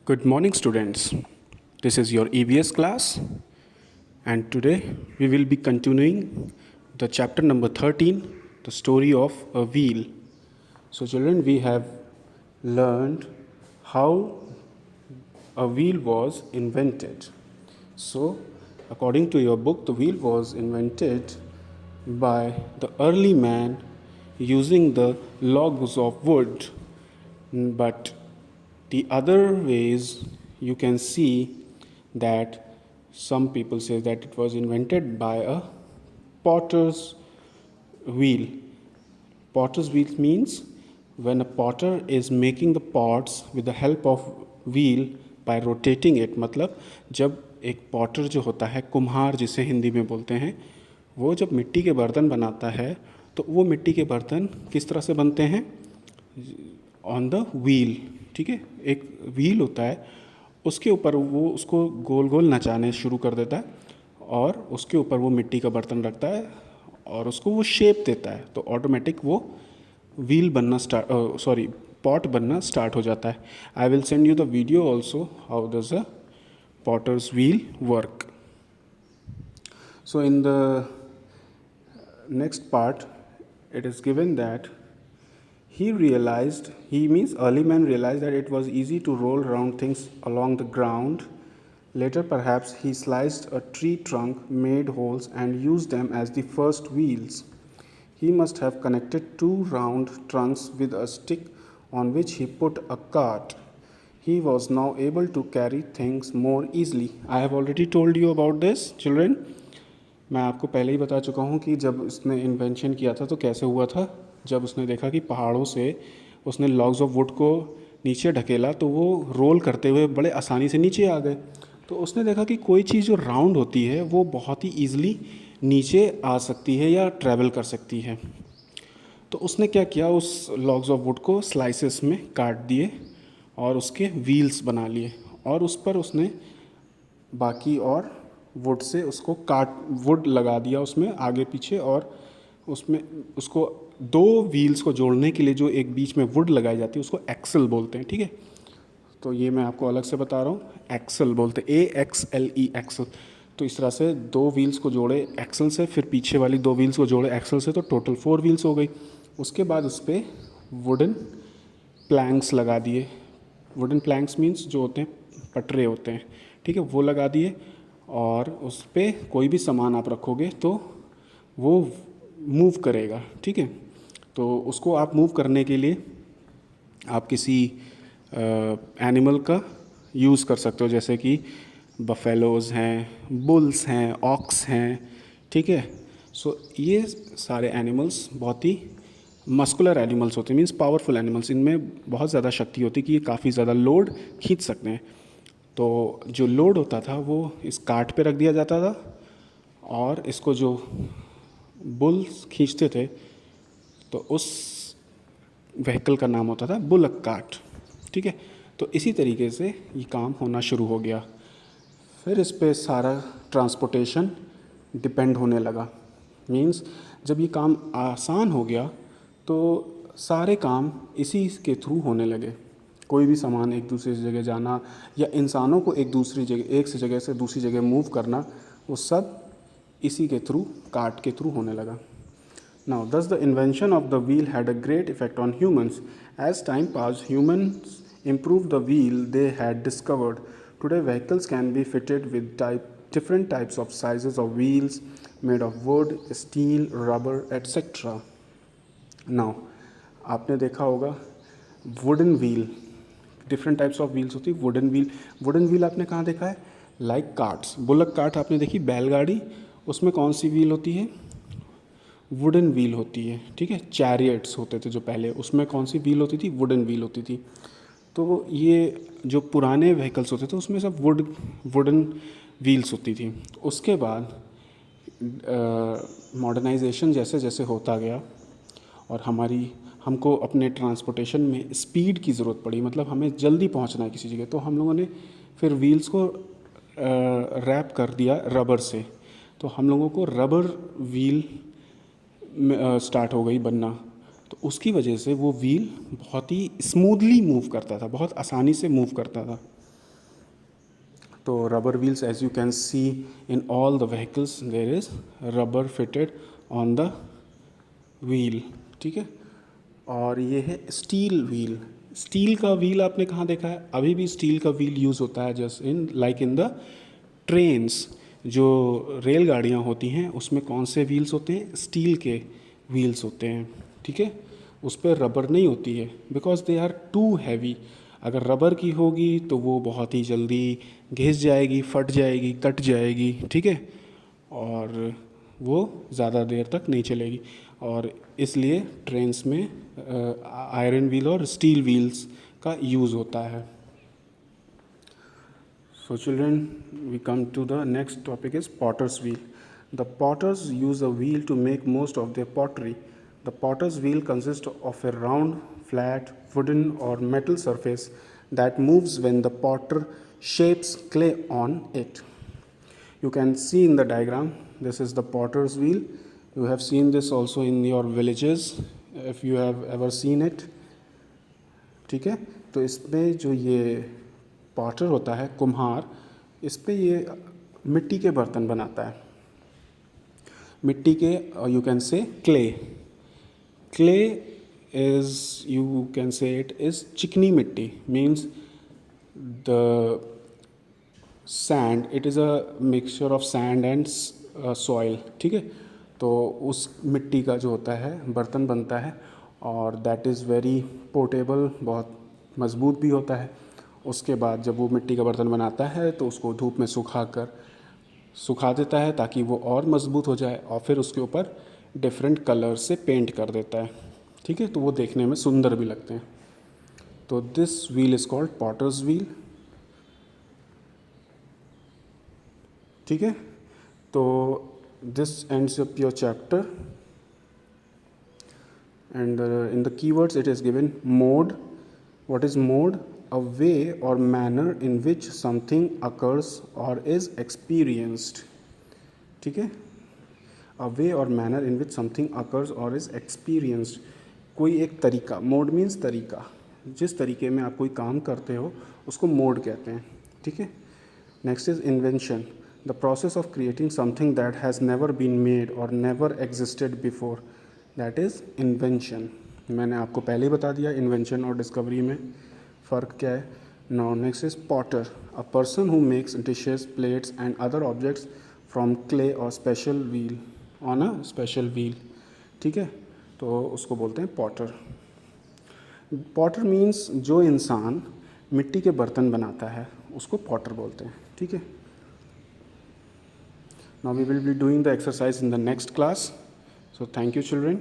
Good morning, students. This is your EVS class, and today we will be continuing the chapter number 13, the story of a wheel. So, children, we have learned how a wheel was invented. So, according to your book, the wheel was invented by the early man using the logs of wood. But the other ways you can see that some people say that it was invented by a potter's wheel. Potter's wheel means when a potter is making the pots with the help of wheel by rotating it. मतलब जब एक Potter जो होता है, कुम्हार जिसे हिंदी में बोलते हैं, वो जब मिट्टी के बर्तन बनाता है तो वो मिट्टी के बर्तन किस तरह से बनते हैं? On the wheel. ठीक है, एक व्हील होता है, उसके ऊपर वो उसको गोल गोल नचाने शुरू कर देता है और उसके ऊपर वो मिट्टी का बर्तन रखता है और उसको वो शेप देता है, तो ऑटोमेटिक वो व्हील बनना पॉट बनना स्टार्ट हो जाता है. I will send you the video also how does a potter's wheel work. So in the next part it is given that early man realized that it was easy to roll around things along the ground. Later, perhaps, he sliced a tree trunk, made holes, and used them as the first wheels. He must have connected two round trunks with a stick on which he put a cart. He was now able to carry things more easily. I have already told you about this, children. मैं आपको पहले ही बता चुका हूँ कि जब उसने invention किया था तो कैसे हुआ था. जब उसने देखा कि पहाड़ों से उसने लॉग्स ऑफ वुड को नीचे ढकेला तो वो रोल करते हुए बड़े आसानी से नीचे आ गए. तो उसने देखा कि कोई चीज़ जो राउंड होती है वो बहुत ही ईजिली नीचे आ सकती है या ट्रैवल कर सकती है. तो उसने क्या किया, उस लॉग्स ऑफ वुड को स्लाइसेस में काट दिए और उसके व्हील्स बना लिए और उस पर उसने बाकी और वुड से उसको वुड लगा दिया उसमें आगे पीछे, और उसमें उसको दो व्हील्स को जोड़ने के लिए जो एक बीच में वुड लगाई जाती है उसको एक्सल बोलते हैं. ठीक है, तो ये मैं आपको अलग से बता रहा हूँ, एक्सल बोलते हैं, AXLE एक्सल. तो इस तरह से दो व्हील्स को जोड़े एक्सल से, फिर पीछे वाली दो व्हील्स को जोड़े एक्सल से, तो टोटल 4 व्हील्स हो गई. उसके बाद उस पर वुडन प्लैंक्स लगा दिए. वुडन प्लैंक्स मीन्स जो होते हैं पटरे होते हैं, ठीक है, वो लगा दिए और उस पर कोई भी सामान आप रखोगे तो वो मूव करेगा. ठीक है, तो उसको आप मूव करने के लिए आप किसी एनिमल का यूज़ कर सकते हो, जैसे कि बफेलोज़ हैं, बुल्स हैं, ऑक्स हैं. ठीक है, सो ये सारे एनिमल्स बहुत ही मस्कुलर एनिमल्स होते हैं, मीन्स पावरफुल एनिमल्स. इनमें बहुत ज़्यादा शक्ति होती है कि ये काफ़ी ज़्यादा लोड खींच सकते हैं. तो जो लोड होता था वो इस कार्ट पे रख दिया जाता था और इसको जो बुल्स खींचते थे तो उस व्हीकल का नाम होता था बुलक कार्ट. ठीक है, तो इसी तरीके से ये काम होना शुरू हो गया. फिर इस पे सारा ट्रांसपोर्टेशन डिपेंड होने लगा. मीन्स जब ये काम आसान हो गया तो सारे काम इसी के थ्रू होने लगे. कोई भी सामान एक दूसरी जगह जाना या इंसानों को एक से जगह से दूसरी जगह मूव करना, वो सब इसी के थ्रू, कार्ट के थ्रू होने लगा. Now, thus the invention of the wheel had a great effect on humans. As time passed, humans improved the wheel they had discovered. Today, vehicles can be fitted with different types of sizes of wheels made of wood, steel, rubber, etc. Now, आपने देखा होगा wooden wheel, different types of wheels होती है. Wooden wheel आपने कहाँ देखा है? Like carts, bullock cart आपने देखी, बैलगाड़ी, उसमें कौन सी व्हील होती है? वुडन व्हील होती है. ठीक है, चैरियट्स होते थे जो पहले, उसमें कौन सी व्हील होती थी? वुडन व्हील होती थी. तो ये जो पुराने व्हीकल्स होते थे उसमें सब वुडन व्हील्स होती थी. उसके बाद मॉडर्नाइजेशन जैसे जैसे होता गया और हमको अपने ट्रांसपोर्टेशन में स्पीड की ज़रूरत पड़ी, मतलब हमें जल्दी पहुंचना है किसी जगह, तो हम लोगों ने फिर व्हील्स को रैप कर दिया रबर से. तो हम लोगों को रबर व्हील स्टार्ट हो गई बनना. तो उसकी वजह से वो व्हील बहुत ही स्मूथली मूव करता था, बहुत आसानी से मूव करता था. तो rubber wheels, as you can see in all the vehicles, there is rubber fitted on the wheel, ठीक है। और ये है स्टील व्हील। स्टील का व्हील आपने कहाँ देखा है? अभी भी स्टील का व्हील यूज़ होता है, just in like in the trains. जो रेलगाड़ियाँ होती हैं उसमें कौन से व्हील्स होते हैं? स्टील के व्हील्स होते हैं, ठीक है। उस पर रबर नहीं होती है, because they are too heavy. अगर रबर की होगी तो वो बहुत ही जल्दी घिस जाएगी, फट जाएगी, कट जाएगी, ठीक है, और वो ज़्यादा देर तक नहीं चलेगी। और इसलिए ट्रेन्स में आयरन व्हील और स्टील व्हील्स का यूज़ होता है। So children, we come to the next topic is potter's wheel. The potters use a wheel to make most of their pottery. The potter's wheel consists of a round, flat, wooden or metal surface that moves when the potter shapes clay on it. You can see in the diagram, this is the potter's wheel. You have seen this also in your villages if you have ever seen it, ठीक है। तो इसमें जो ये Potter होता है, कुम्हार, इस पे ये मिट्टी के बर्तन बनाता है। मिट्टी के, you can say clay. Clay is, you can say it is चिकनी मिट्टी, means the sand, it is a mixture of sand and soil, ठीक है। तो उस मिट्टी का जो होता है बर्तन बनता है, और दैट इज़ वेरी पोर्टेबल, बहुत मज़बूत भी होता है। उसके बाद जब वो मिट्टी का बर्तन बनाता है तो उसको धूप में सुखा देता है ताकि वो और मज़बूत हो जाए, और फिर उसके ऊपर डिफरेंट कलर से पेंट कर देता है, ठीक है। तो वो देखने में सुंदर भी लगते हैं। तो this wheel is called potter's wheel, ठीक है। तो this ends up your chapter, and in the keywords it is given mode. What is mode? A way or manner in which something occurs or is experienced, ठीक है। A way or manner in which something occurs or is experienced, कोई एक तरीका। Mode means तरीका, जिस तरीके में आप कोई काम करते हो उसको मोड कहते हैं, ठीक है। Next is invention, the process of creating something that has never been made or never existed before, that is invention. मैंने आपको पहले ही बता दिया इन्वेंशन और डिस्कवरी में फ़र्क क्या है। Now next is potter, a person who makes dishes, plates and other objects from clay or special wheel on a special wheel, ठीक है। तो उसको बोलते हैं पॉटर। पॉटर मीन्स जो इंसान मिट्टी के बर्तन बनाता है उसको पॉटर बोलते हैं, ठीक है। Now we will be doing the exercise in the next class, so thank you children.